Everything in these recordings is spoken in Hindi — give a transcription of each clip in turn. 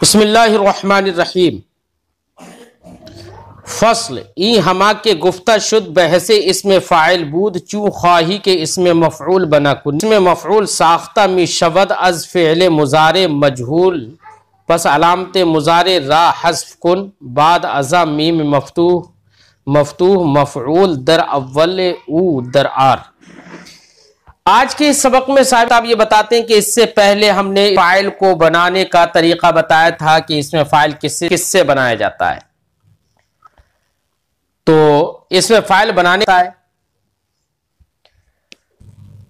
बिस्मिल्लाहिर्रहमानिर्रहीम। फसल ई हमा के गुफ्ता शुद्ध बहसे इसमें फ़ाइल बूद चू ख्वाही के इसमें मफ़ऊल बना कुन इसमें मफ़ऊल साख्ता मी शवद अज फ़िअल मुज़ारे मजहूल बस अलामत मुज़ारे रा हज़्फ़ कुन बाद अज़ा मीम मफ़तूह मफ़ऊल दर अव्वल ऊ दर आर। आज के इस सबक में साहब ये बताते हैं कि इससे पहले हमने फाइल को बनाने का तरीका बताया था कि इसमें फाइल किससे बनाया जाता है। तो इसमें फाइल बनाने का है।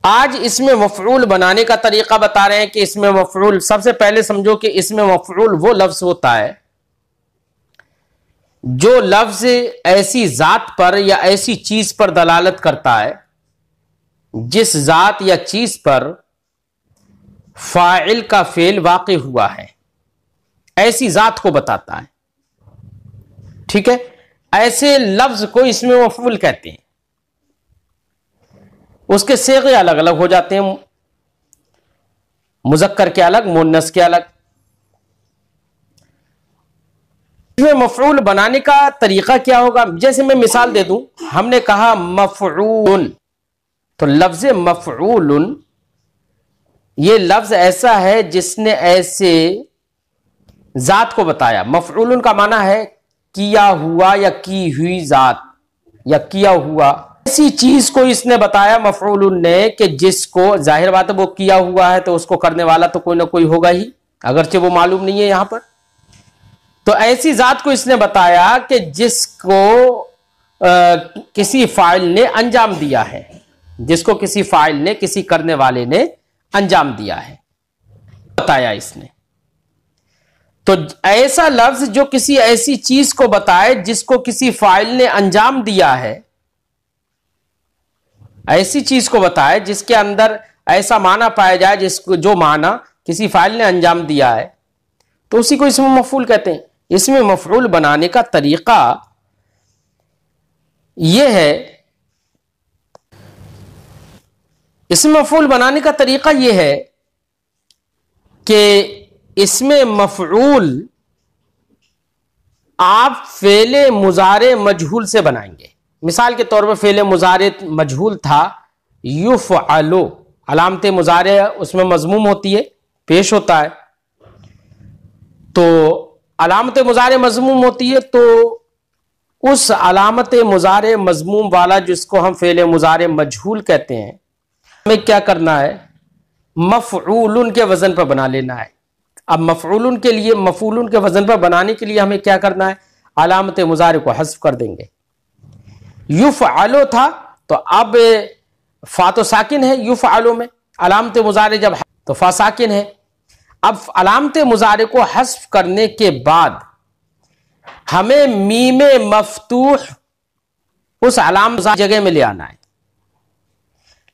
आज इसमें मफ़ऊल बनाने का तरीका बता रहे हैं कि इसमें मफ़ऊल, सबसे पहले समझो कि इसमें मफ़ऊल वो लफ्ज होता है जो लफ्ज ऐसी जात पर या ऐसी चीज पर दलालत करता है जिस जात या चीज पर फाइल का फेल वाक़ई हुआ है, ऐसी जात को बताता है। ठीक है, ऐसे लफ्ज को इसमें मफ़ऊल कहते हैं। उसके सेगे अलग अलग हो जाते हैं, मुज़क्कर के अलग, मुन्नस के अलग। इसमें मफ़ऊल बनाने का तरीका क्या होगा, जैसे मैं मिसाल दे दूं। हमने कहा मफ़ऊल, तो लफ्ज़ मफ़ऊल ये लफ्ज ऐसा है जिसने ऐसे जात को बताया। मफ़ऊल का माना है किया हुआ या की हुई जात या किया हुआ, ऐसी चीज को इसने बताया मफ़ऊल ने कि जिसको, जाहिर बात है वो किया हुआ है तो उसको करने वाला तो कोई ना कोई होगा ही, अगरचे वो मालूम नहीं है यहां पर। तो ऐसी जात को इसने बताया कि जिसको किसी फाइल ने अंजाम दिया है, जिसको किसी फाइल ने, किसी करने वाले ने अंजाम दिया है, बताया इसने। तो ऐसा लफ्ज जो किसी ऐसी चीज को बताए जिसको किसी फाइल ने अंजाम दिया है, ऐसी चीज को बताए जिसके अंदर ऐसा माना पाया जाए जिसको, जो माना किसी फाइल ने अंजाम दिया है, तो उसी को इसमें मफ़ऊल कहते हैं। इसमें मफ़ऊल बनाने का तरीका यह है, इसमें मफ़ऊल बनाने का तरीका यह है कि इसमें मफ़ऊल आप फ़ेले मुज़ारे मजहूल से बनाएंगे। मिसाल के तौर पर फ़ेले मुज़ारे मजहूल था युफ़अलु, अलामत मुज़ारे उसमें मज़मूम होती है, पेश होता है। तो अलामत मुज़ारे मज़मूम होती है, तो उस अलामत मुज़ारे मज़मूम वाला जिसको हम फ़ेले मुज़ारे मजहूल कहते हैं, हमें क्या करना है, मफ़ऊल के वजन पर बना लेना है। अब मफ़ऊल के लिए, मफ़ऊल के वजन पर बनाने के लिए हमें क्या करना है, अलामत मुज़ारे को हज़्फ़ कर देंगे। युफ़अलु था तो अब फा तो साकिन है, युफ़अलु में अलामत मुज़ारे जब तो फा साकिन है। अब अलामत मुज़ारे को हज़्फ़ करने के बाद हमें मीम मफ़तूह उस अलामत जगह में ले आना है।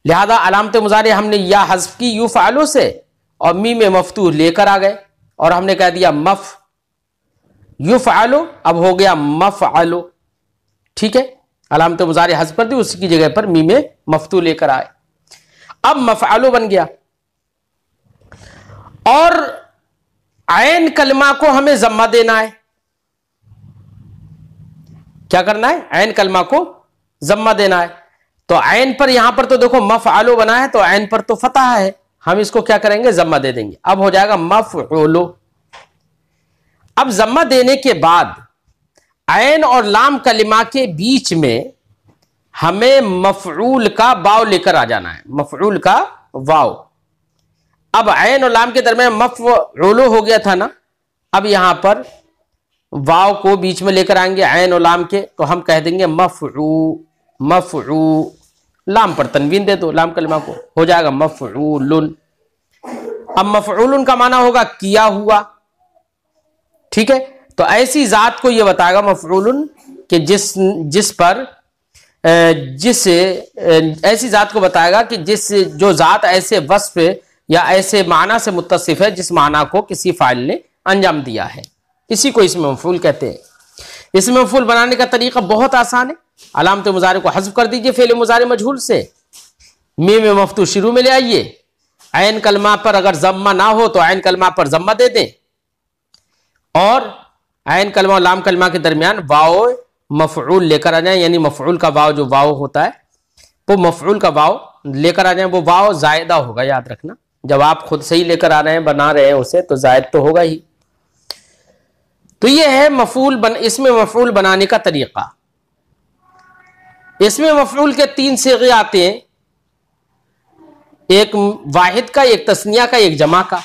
लिहाजा अलामत मुज़ारे हमने या हज़्फ़ की युफ़अलु से और मीम मफ़तूह लेकर आ गए और हमने कह दिया मफ युफ़अलु, अब हो गया मफ़अलु। ठीक है, अलामत मुज़ारे हज़्फ़ कर दी, उसी की जगह पर मीम मफ़तूह लेकर आए, अब मफ़अलु बन गया। और ऐन कलमा को हमें ज़म्मा देना है। क्या करना है, ऐन कलमा को ज़म्मा देना है। तो ऐन पर, यहां पर तो देखो मफ़अलु बना है, तो ऐन पर तो फतह है, हम इसको क्या करेंगे, ज़म्मा दे देंगे। अब हो जाएगा मफ़ऊलु। अब ज़म्मा देने के बाद ऐन और लाम कलिमा के बीच में हमें मफ़ऊल का वाव लेकर आ जाना है, मफ़ऊल का वाव। अब ऐन और लाम के दरमियान मफ़ऊलु हो गया था ना, अब यहां पर वाव को बीच में लेकर आएंगे ऐन और लाम के, तो हम कह देंगे मफ़ऊ, लाम पर तनवीन दे दो, लाम कलिमा को, हो जाएगा मफ़ऊलुन। अब मफ़ऊलुन का माना होगा किया हुआ। ठीक है, तो ऐसी जात को यह बताएगा मफ़ऊलुन कि ऐसी जात को बताएगा कि जो जात ऐसे वस्फ या ऐसे माना से मुत्तसिफ है जिस माना को किसी फाइल ने अंजाम दिया है, इसी को इसमें मफ़ऊल कहते हैं। इसमें मफ़ऊल बनाने का तरीका बहुत आसान है। अलामत मुज़ारे को हज़्फ़ कर दीजिए फ़ेल मुज़ारे मजहूल से, मीम मफ़तूह शुरू में ले आइए, ऐन कलमा पर अगर ज़म्मा ना हो तो ऐन कलमा पर ज़म्मा दे दें, और ऐन कलमा और लाम कलमा के दरमियान वाओ मफऊल लेकर आ जाए, यानी मफऊल का वाव जो वाव होता है वो मफऊल का वाव लेकर आ जाए। वो वाव जायदा होगा, याद रखना, जब आप खुद से ही लेकर आ रहे हैं, बना रहे हैं उसे, तो जायद तो होगा ही। तो ये है इसमें मफऊल बनाने का तरीका। इसमें मफऊल के 3 सीगे आते हैं, एक वाहिद का, एक तस्निया का, एक जमा का।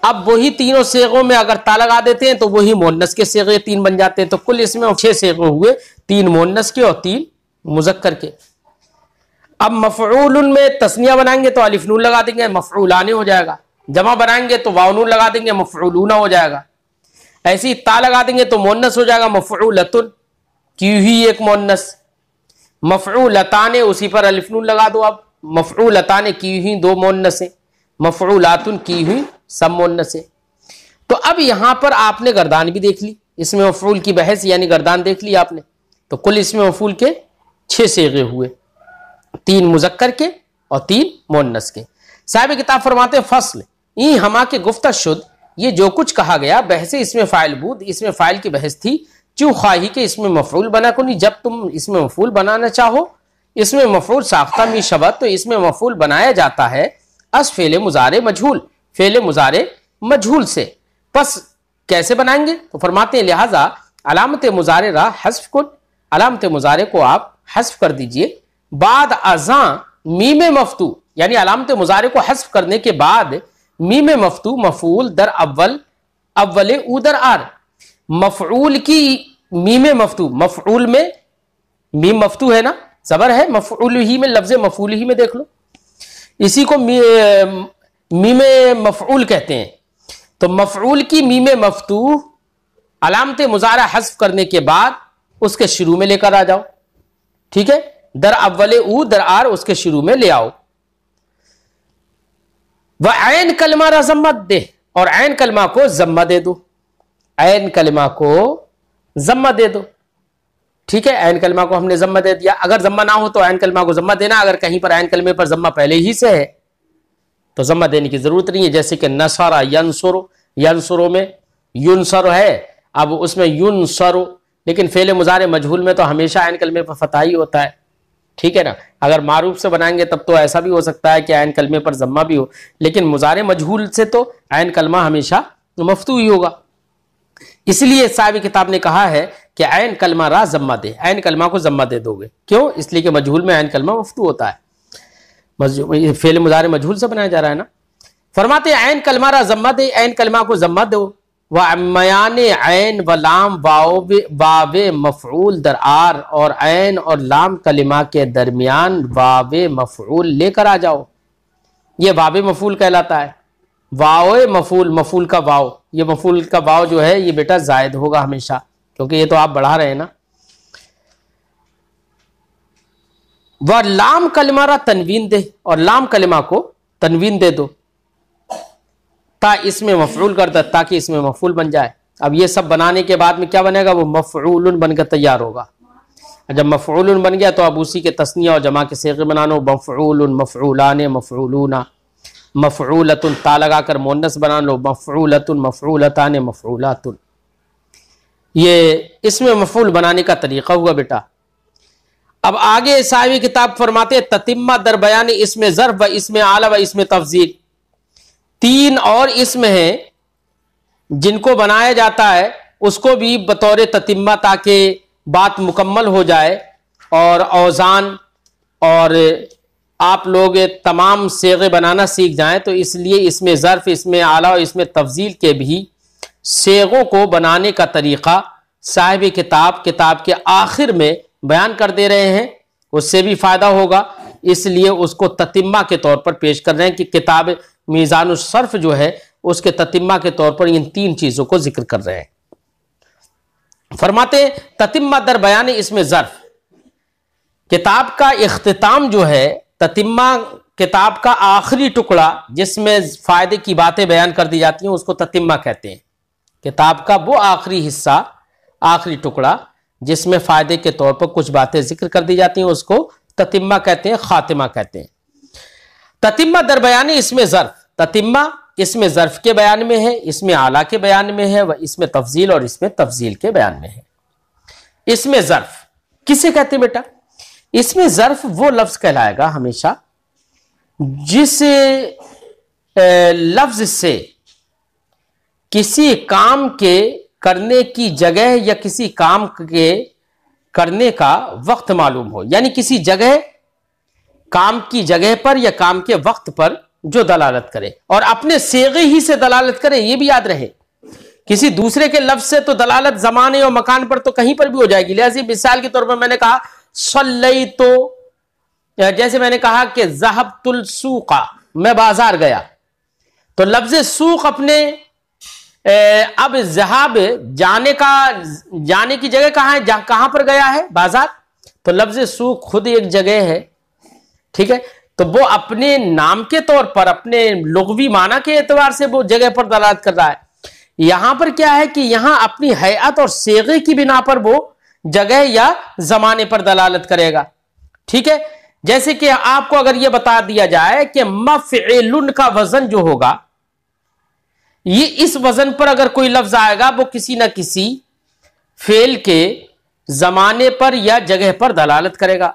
अब वही तीनों सीगों में अगर ता लगा देते हैं तो वही मुअन्नस के सीगे 3 बन जाते हैं। तो कुल इसमें 6 सीगे हुए, 3 मुअन्नस के और 3 मुज़क्कर के। अब मफऊल में तस्निया बनाएंगे तो अलिफ नून लगा देंगे, मफऊलाने हो जाएगा। जमा बनाएंगे तो वाव नून लगा देंगे, मफऊलूना हो जाएगा। ऐसे ही ता लगा देंगे तो मुअन्नस हो जाएगा, मफऊलतुन की हुई एक मुअन्नस। मफऊलताने, उसी पर अलिफ नून लगा दो। अब मफऊलताने की हुई 2 मुअन्नसें, मफऊलातुन की हुई सब मुअन्नसें। तो अब यहां पर आपने गर्दान भी देख ली, इसमें मफऊल की बहस यानी गर्दान देख ली आपने। तो कुल इसमें मफऊल के 6 सीगे हुए, 3 मुज़क्कर के और 3 मुअन्नस के। साहिब किताब फरमाते फसल ई हमा के गुफ्ता शुद, ये जो कुछ कहा गया बहसे इसमें फ़ाइल बूद, इसमें फ़ाइल की बहस थी। चू ख्वाही के इसमें मफऊल बना कुनी, जब तुम इसमें मफऊल बनाना चाहो, इसमें मफऊल साख्ता मी शबत, तो इसमें मफऊल बनाया जाता है अस फ़ेल मुज़ारे मजहूल, फ़ेल मुज़ारे मजहूल से। बस कैसे बनाएंगे? तो फरमाते हैं लिहाजा अलामत मुज़ारे रा हस्फ कुन, अलामत मुज़ारे को आप हस्फ कर दीजिए। बाद अज़ा मीम मफ्तू, यानी अलामत मुज़ारे को हस्फ करने के बाद मीम मफ्तू मफऊल दर अव्वल, अव्वले ऊ दर आर। मफऊल की मीम मफ्तू, मफऊल में मीम मफ्तू है ना, जबर है, मफऊल ही में, लफ्ज़ मफऊल ही में देख लो, इसी को मीम मफऊल कहते हैं। तो मफऊल की मीम मफ्तू अलामत मुज़ारा हस्फ करने के बाद उसके शुरू में लेकर आ जाओ, ठीक है। दर अव्वले ऊ दर आर, उसके शुरू में ले आओ। वह ऐन कलमा रा ज़म्मा दे, और ऐन कलमा को ज़म्मा दे दो, ऐन कलमा को ज़म्मा दे दो, ठीक है। ऐन कलमा को हमने ज़म्मा दे दिया। अगर ज़म्मा ना हो तो ऐन कलमा को ज़म्मा देना, अगर कहीं पर ऐन कलमे पर ज़म्मा पहले ही से है तो ज़म्मा देने की जरूरत नहीं है। जैसे कि नसरा यंसुरु, यंसुरु में युनसर है, अब उसमें युनसरु, लेकिन फेले मुज़ारे मजहूल में तो हमेशा ऐन कलमे पर फतह ही होता है, ठीक है ना। अगर मारूफ से बनाएंगे तब तो ऐसा भी हो सकता है कि ऐन कलमे पर ज़म्मा भी हो, लेकिन मुज़ारे मजहूल से तो ऐन कलमा हमेशा मफ्तू ही होगा। इसलिए साहिब किताब ने कहा है कि ऐन कलमा रा ज़म्मा दे, ऐन कलमा को ज़म्मा दे दोगे। क्यों? इसलिए कि मजहूल में ऐन कलमा मफ्तू होता है, फेल मुज़ारे मजहूल से बनाया जा रहा है ना। फरमाते ऐन कलमा रा ज़म्मा दे, ऐन कलमा को ज़म्मा दो। व मयान ऐन व लाम वाव मफऊल दर आर, और ऐन और लाम कलिमा के दरमियान वाव मफऊल लेकर आ जाओ। ये वाव मफूल कहलाता है। वाव मफूल, मफूल का वाव, ये मफूल का वाव जो है ये बेटा जायद होगा हमेशा, क्योंकि ये तो आप बढ़ा रहे हैं ना। वह लाम कलिमा रा तनवीन दे, और लाम कलिमा को तनवीन दे दो, ता इसमें मफऊल कर दे, ताकि इसमें मफऊल बन जाए। अब ये सब बनाने के बाद में क्या बनेगा? वो मफऊलन बनकर तैयार होगा। जब मफऊलन बन गया तो अब उसी के तस्निया और जमा के सीगे बना लो, मफऊलन, मफऊलाने, मफऊलूना, मफऊलतुन, ता लगाकर मुअन्नस बना लो, मफऊलतुन, मफऊलताने, मफऊलातुन। ये इसमें मफऊल बनाने का तरीका हुआ बेटा। अब आगे साहिब किताब फरमाते ततिम्मा दर बयान इसमें ज़र्फ व इसमें आला व इसमें तफजील, 3 और इसमें है जिनको बनाया जाता है, उसको भी बतौर ततिम्मा, ताकि बात मुकम्मल हो जाए और औज़ान और आप लोग तमाम सेगे बनाना सीख जाएं। तो इसलिए इसमें ज़र्फ, इसमें आला और इसमें तफजील के भी सेगों को बनाने का तरीक़ा साहिब किताब के आखिर में बयान कर दे रहे हैं, उससे भी फ़ायदा होगा, इसलिए उसको ततिम्मा के तौर पर पेश कर रहे हैं कि किताब मीज़ानुस सर्फ जो है उसके ततिम्मा के तौर पर इन 3 चीज़ों को जिक्र कर रहे हैं। फरमाते ततिम्मा दर बयान इसमें ज़र्फ, किताब का इख्तिताम जो है, ततिम्मा किताब का आखिरी टुकड़ा जिसमें फ़ायदे की बातें बयान कर दी जाती हैं उसको ततिम्मा कहते हैं। किताब का वो आखिरी हिस्सा, आखिरी टुकड़ा जिसमें फ़ायदे के तौर पर कुछ बातें जिक्र कर दी जाती हैं उसको ततिम्मा कहते हैं, खातिमा कहते हैं। ततिम्मा दर बयानी इसमें ज़र्फ, ततिम्मा इसमें ज़र्फ के बयान में है, इसमें आला के बयान में है, व इसमें तफजील और इसमें तफजील के बयान में है। इसमें ज़र्फ किसे कहते हैं बेटा? इसमें ज़र्फ वो लफ्ज कहलाएगा हमेशा जिस लफ्ज से किसी काम के करने की जगह या किसी काम के करने का वक्त मालूम हो, यानी किसी जगह, काम की जगह पर या काम के वक्त पर जो दलालत करे और अपने सेगे ही से दलालत करे। यह भी याद रहे, किसी दूसरे के लफ्ज से तो दलालत जमाने और मकान पर तो कहीं पर भी हो जाएगी। लिहाजा मिसाल के तौर पर मैंने कहा सल्लई, तो जैसे मैंने कहा कि ज़हबतुल सूक़ा, मैं बाजार गया, तो लफ्ज सूक अपने अब ज़हाब जाने की जगह कहां है, कहां पर गया है? बाजार। तो लफ्ज सूक खुद एक जगह है, ठीक है, तो वो अपने नाम के तौर पर, अपने लुग़वी माना के एतबार से वो जगह पर दलालत कर रहा है। यहां पर क्या है कि यहां अपनी हैअत और सेगे की बिना पर वो जगह या जमाने पर दलालत करेगा, ठीक है। जैसे कि आपको अगर यह बता दिया जाए कि मफ़इलुन का वजन जो होगा, ये इस वजन पर अगर कोई लफ्ज आएगा वो किसी ना किसी फेल के जमाने पर या जगह पर दलालत करेगा।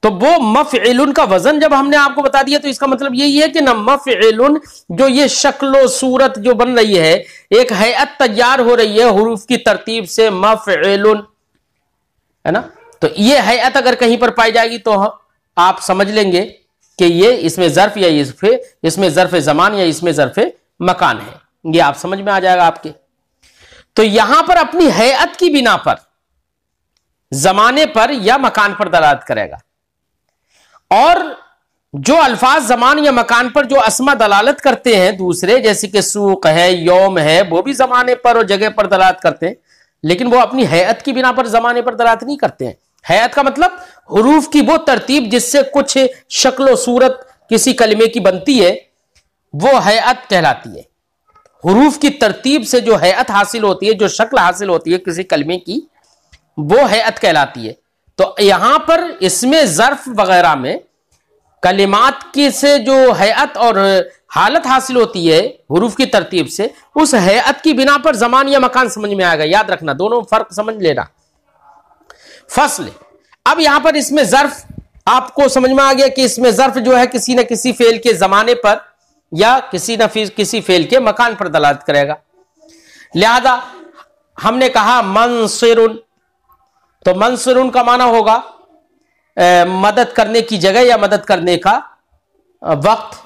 तो वो मफ़इलुन का वजन जब हमने आपको बता दिया तो इसका मतलब यही है कि ना मफ़इलुन जो ये शक्ल सूरत जो बन रही है, एक हैअत तैयार हो रही है हरूफ की तरतीब से, मफ़इलुन है ना। तो ये हैअत अगर कहीं पर पाई जाएगी तो आप समझ लेंगे कि ये इसमें ज़र्फ या इसमें ज़र्फ ज़मान या इसमें ज़र्फ मकान है। ये आप समझ में आ जाएगा आपके। तो यहां पर अपनी हैअत की बिना पर, जमाने पर या मकान पर दलालत करेगा। और जो अल्फाज जमान या मकान पर जो अस्मा दलालत करते हैं दूसरे, जैसे कि सूक है, यौम है, वो भी जमाने पर और जगह पर दलालत करते हैं, लेकिन वो अपनी हैअत की बिना पर जमाने पर दलालत नहीं करते हैं। हैअत का मतलब हुरूफ की वो तरतीब जिससे कुछ शक्ल सूरत किसी कलिमे की बनती है, वो हैअत कहलाती है। हुरूफ की तरतीब से जो हैअत हासिल होती है, जो शक्ल हासिल होती है किसी कलिमे की, वो हैअत कहलाती है। तो यहां पर इसमें ज़र्फ वगैरह में कलिमात की से जो हैअत और हालत हासिल होती है हुरूफ की तरतीब से, उस हैअत की बिना पर जमान या मकान समझ में आएगा। याद रखना, दोनों फर्क समझ लेना। फसल, अब यहां पर इसमें ज़र्फ आपको समझ में आ गया कि इसमें ज़र्फ जो है किसी न किसी फेल के जमाने पर या किसी फेल के मकान पर दलालत करेगा। लिहाजा हमने कहा मंसिरुन, तो मंसिरुन का माना होगा मदद करने की जगह या मदद करने का वक्त,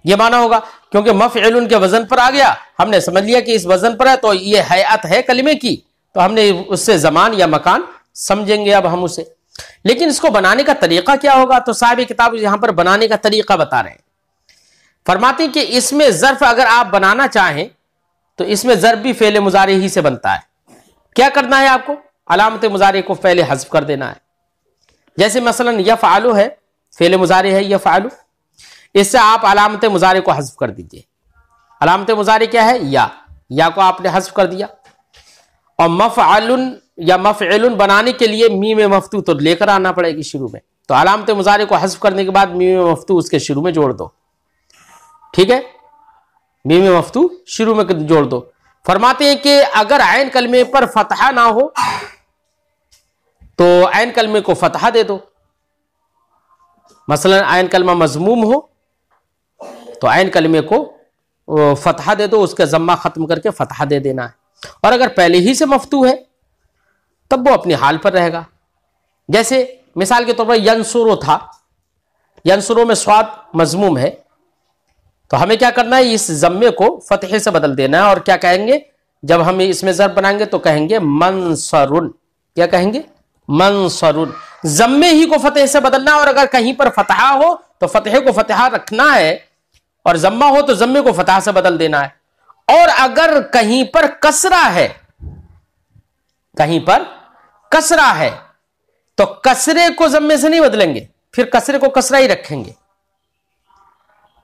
यह माना होगा। क्योंकि मफ़इलुन के वजन पर आ गया, हमने समझ लिया कि इस वजन पर है तो यह हैअत है कलिमे की, तो हमने उससे जमान या मकान समझेंगे अब हम उसे। लेकिन इसको बनाने का तरीका क्या होगा? तो साहिब किताब यहां पर बनाने का तरीका बता रहे हैं। फरमाते हैं कि इसमें ज़र्फ अगर आप बनाना चाहें तो इसमें ज़र्फ भी फेले मुजारे ही से बनता है। क्या करना है आपको? अलामत मुजारे को पहले हज़्फ कर देना है। जैसे मसलन यफ़अलु है, फेले मुजारे है यफ़अलु, इससे आप अलामत मुजारे को हज़्फ कर दीजिए। अलामत मुजारे क्या है? या को आपने हज़्फ कर दिया। और मफ़अलुन या मफ़इलुन बनाने के लिए मीम मफ्तू तो लेकर आना पड़ेगी शुरू में, तो अलामत मुजारे को हज़्फ करने के बाद मीम मफ्तू उसके शुरू में जोड़ दो, ठीक है, मीम मफ्तू शुरू में जोड़ दो। फरमाते हैं कि अगर ऐन कलमे पर फतहा ना हो तो ऐन कलमे को फतहा दे दो। मसलन ऐन कलमा मजमूम हो तो ऐन कलमे को फतहा दे दो, उसका जम्मा खत्म करके फतहा दे देना है। और अगर पहले ही से मफ्तू है तब वो अपनी हाल पर रहेगा। जैसे मिसाल के तौर पर यंसुरो था, यंसुरो में स्वाद मजमूम है, तो हमें क्या करना है? इस जम्मे को फतहे से बदल देना है। और क्या कहेंगे जब हम इसमें ज़र्फ बनाएंगे? तो कहेंगे मंसरुन। क्या कहेंगे? मंसरुन। जम्मे ही को फतहे से बदलना है, और अगर कहीं पर फतहा हो तो फतहे को फतहा रखना है, और जम्मा हो तो जम्मे को फतहा से बदल देना है। और अगर कहीं पर कसरा है, कहीं पर कसरा है, तो कसरे को जम्मे से नहीं बदलेंगे, फिर कसरे को कसरा ही रखेंगे।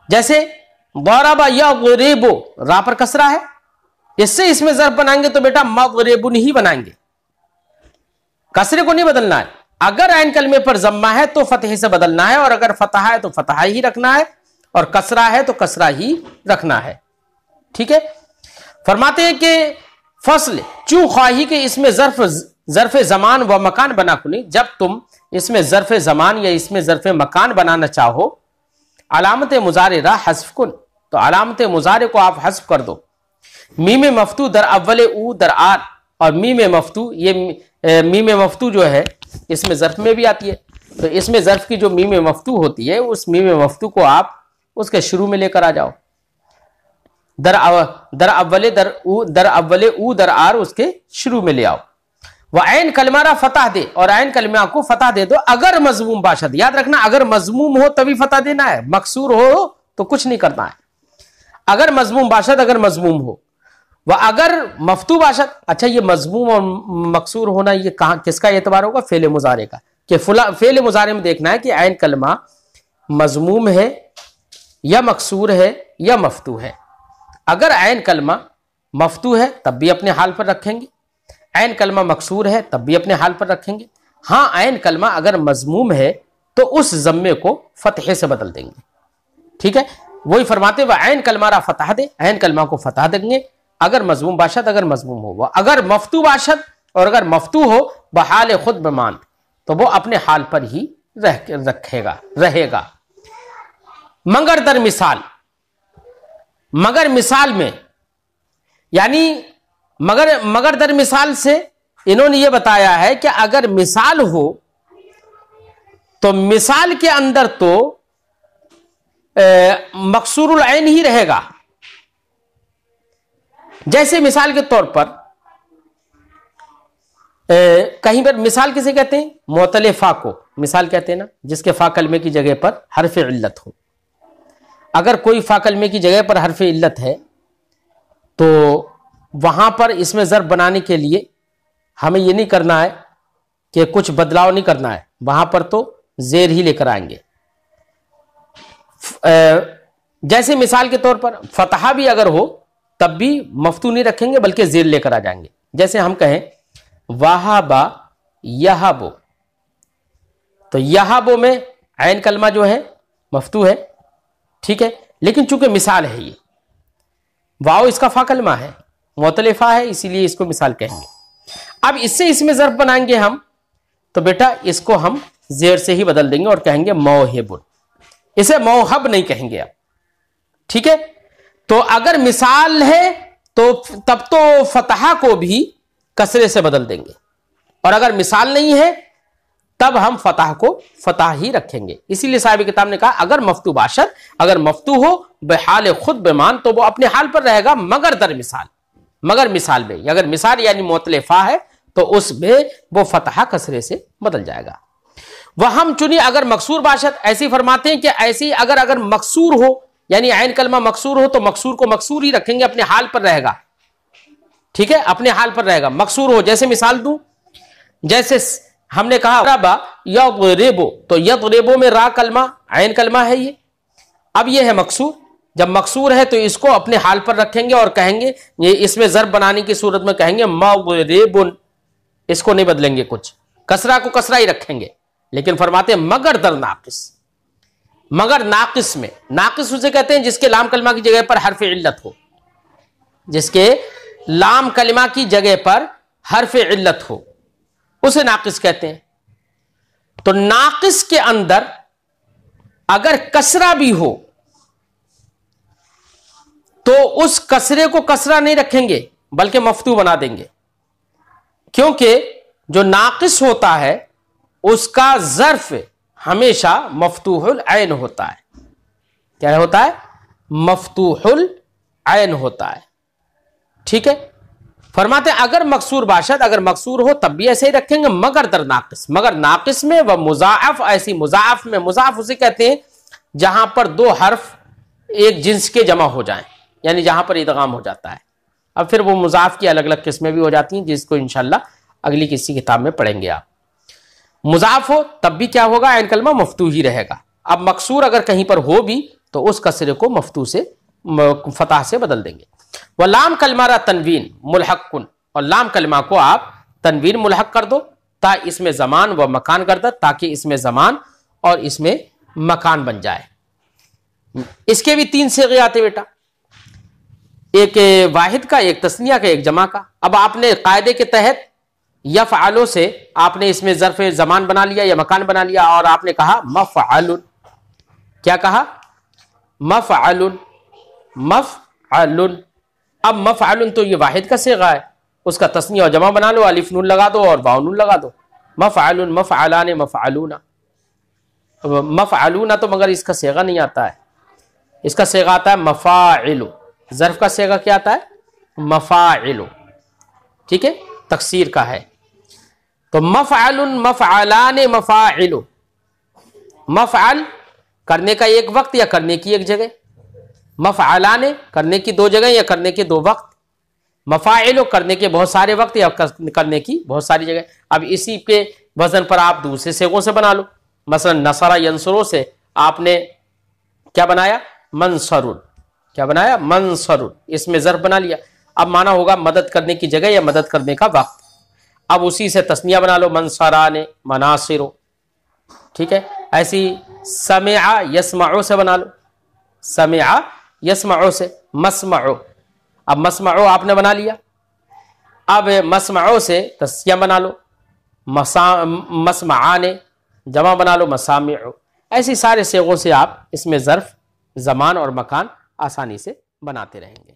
जैसे दरबा यग़रिबु, रा पर कसरा है, इससे इसमें ज़र्फ बनाएंगे तो बेटा मग़रिबुन ही बनाएंगे, कसरे को नहीं बदलना है। अगर ऐन कलमे पर जम्मा है तो फतहे से बदलना है, और अगर फतहा है तो फतहा ही रखना है। और कसरा है तो कसरा ही रखना है। ठीक है, फरमाते हैं कि फसल चू ख्वाही के इसमें ज़र्फ ज़मान व मकान बना कुनी, जब तुम इसमें ज़र्फ ज़मान या इसमें ज़र्फ मकान बनाना चाहो, अलामत मुजारे रा हस्फ कुन, तो अलामत मुजारे को आप हस्फ कर दो। मीम मफ्तू दर अव्वल ऊ दर आर, और मीम मफ्तू, ये मीम मफ्तू जो है इसमें ज़र्फ में भी आती है, तो इसमें ज़र्फ की जो मीम मफ्तू होती है उस मीम मफ्तू को आप उसके शुरू में लेकर आ जाओ। दर अव्वले ऊ दर आर उसके शुरू में ले आओ। वह ऐन कलमारा फतह दे, और ऐन कलमा को फतह दे दो अगर मजमूम बाशद। याद रखना, अगर मजमूम हो तभी फतह देना है, मकसूर हो तो कुछ नहीं करना है। अगर मजमूम बाशद, अगर मजमूम हो। वह अगर मफ्तू बाशद, अच्छा ये मजमूम और मकसूर होना ये कहां किसका एतबार होगा? फेले मुजारे का, कि फेले मुजारे में देखना है कि ऐन कलमा मजमूम है या मकसूर है या मफ्तू है। अगर ऐन कलमा मफ्तू है तब भी अपने हाल पर रखेंगे, ऐन कलमा मकसूर है तब भी अपने हाल पर रखेंगे। हाँ, ऐन कलमा अगर मजमूम है तो उस जम्मे को फतहे से बदल देंगे। ठीक है, वही फरमाते वह ऐन कलमारा फतह दे, ऐन कलमा को फतह देंगे अगर मजमूम बाशद, अगर मजमूम हो। वह अगर मफ्तू बाशद, और अगर मफ्तू हो बहाल खुद बेमान, तो वो अपने हाल पर ही रहेगा। मगर दर मिसाल, मगर मिसाल में, यानी मगर दर मिसाल से इन्होंने ये बताया है कि अगर मिसाल हो तो मिसाल के अंदर तो मकसूरुल ऐन ही रहेगा। जैसे मिसाल के तौर पर कहीं पर मिसाल किसे कहते हैं? मुअत्तले फा को मिसाल कहते हैं ना, जिसके फा कलमे की जगह पर हर्फ इल्लत हो। अगर कोई फा कलमे की जगह पर हर्फ इल्लत है तो वहां पर इसमें ज़र्फ बनाने के लिए हमें ये नहीं करना है कि कुछ बदलाव नहीं करना है, वहां पर तो जेर ही लेकर आएंगे। जैसे मिसाल के तौर पर फतहा भी अगर हो तब भी मफ्तू नहीं रखेंगे बल्कि जेर लेकर आ जाएंगे। जैसे हम कहें वाहाबा यहाबो, तो यहाबो में ऐन कलमा जो है मफ्तू है, ठीक है, लेकिन चूंकि मिसाल है, ये वाओ इसका फा कलमा है, मुअत्तले फा है, इसीलिए इसको मिसाल कहेंगे। अब इससे इसमें ज़र्फ बनाएंगे हम, तो बेटा इसको हम जेर से ही बदल देंगे और कहेंगे मौहिबुन, इसे मौहब नहीं कहेंगे आप। ठीक है, तो अगर मिसाल है तो तब तो फतहा को भी कसरे से बदल देंगे, और अगर मिसाल नहीं है तब हम फतह को फतह ही रखेंगे। इसीलिए साहिब किताब ने कहा अगर मफ्तू बाशद, अगर मफ्तू हो बेहाल खुद बेमान, तो वो अपने हाल पर रहेगा मगर दर मिसाल, मगर मिसाल में अगर मिसाल यानी मुअत्तले फा है तो उसमें वो फतहा कसरे से बदल जाएगा। वह हम चुनी अगर मकसूर बाशद, ऐसे फरमाते हैं कि ऐसी अगर मकसूर हो, यानी ऐन कलमा मकसूर हो, तो मकसूर को मकसूर ही रखेंगे, अपने हाल पर रहेगा। ठीक है, अपने हाल पर रहेगा। मकसूर हो, जैसे मिसाल दूं, जैसे हमने कहा रबा यदरिबु, तो यदरिबु में रा कलमा ऐन कलमा है ये, अब ये है मकसूर। जब मकसूर है तो इसको अपने हाल पर रखेंगे और कहेंगे, ये इसमें ज़र्फ बनाने की सूरत में कहेंगे मगरिबुन, इसको नहीं बदलेंगे, कुछ कसरा को कसरा ही रखेंगे। लेकिन फरमाते हैं मगर दर नाकिस, मगर नाकिस में, नाकिस उसे कहते हैं जिसके लाम कलमा की जगह पर हर्फ इल्लत हो, जिसके लाम कलमा की जगह पर हर्फ इल्लत हो उसे नाकिस कहते हैं। तो नाकिस के अंदर अगर कसरा भी हो तो उस कसरे को कसरा नहीं रखेंगे बल्कि मफ्तू बना देंगे, क्योंकि जो नाकिस होता है उसका ज़र्फ हमेशा मफ्तूहुल ऐन होता है। क्या होता है? मफ्तूहुल ऐन होता है। ठीक है, फरमाते हैं अगर मकसूर बाशद, अगर मकसूर हो तब भी ऐसे ही रखेंगे मगर दर नाकिस, मगर नाकिस में वह मुजाफ, ऐसी मुजाफ में, मुजाफ उसे कहते हैं जहां पर दो हर्फ एक जिन्स के जमा हो जाएं, यानी जहां पर इदगाम हो जाता है। अब फिर वो मुजाफ की अलग अलग किस्में भी हो जाती हैं, जिसको इंशाल्लाह अगली किसी किताब में पढ़ेंगे आप। मुजाफ हो तब भी क्या होगा? ऐन कलमा मफ्तू ही रहेगा। अब मकसूर अगर कहीं पर हो भी तो उस कसरे को मफ्तू से फतह से बदल देंगे। वह लाम कलमारा तनवीन मुल्हक्कुन, और लाम कलमा को आप तनवीन मुल्हक कर दो ता इसमें जमान व मकान कर दो, ताकि इसमें जमान और इसमें मकान बन जाए। इसके भी 3 सेगे आते बेटा, एक वाहिद का, एक तस्निया का, एक जमा का। अब आपने कायदे के तहत यफ़अलु से आपने इसमें ज़र्फ़ ज़मान बना लिया या मकान बना लिया और आपने कहा मफ़अलुन। क्या कहा? मफ़अलुन, मफ़अलुन। अब मफ़अलुन तो ये वाहिद का सेगा है, उसका तस्निया और जमा बना लो, अलिफ नून लगा दो और वाव नून लगा दो। मफ़अलुन, मफ़अलान, मफ़अलूना। मफ़अलूना तो मगर इसका सेगा नहीं आता है, इसका सेगा आता है मफ़ाइलु। ज़र्फ़ का सेगा क्या आता है? मफ़ाइलु। ठीक है, तकसीर का है। तो मफ़अलुन, मफ़अलान, मफ़ाइलु। मफ़अल करने का एक वक्त या करने की एक जगह, मफ़अलान करने की 2 जगह या करने के 2 वक्त, मफ़ाइलु करने के बहुत सारे वक्त या करने की बहुत सारी जगह। अब इसी के वजन पर आप दूसरे सेगों से बना लो। मसलन नसरा यंसुरो से आपने क्या बनाया? मंसरुन। क्या बनाया? मंसरुन। इसमें ज़र्फ़ बना लिया। अब माना होगा मदद करने की जगह या मदद करने का वक्त। अब उसी से तस्निया बना लो, मंसराने, मनासिरो। ठीक है, ऐसी समिआ यस्मउ से बना लो, समिआ यस्मउ से मस्मउ। अब मस्मउ आपने बना लिया, अब मस्मउ से तस्निया बना लो, मस्मआने, जमा बना लो, मसामिउ। ऐसी सारे सेगों से आप इसमें ज़र्फ़, ज़मान और मकान आसानी से बनाते रहेंगे।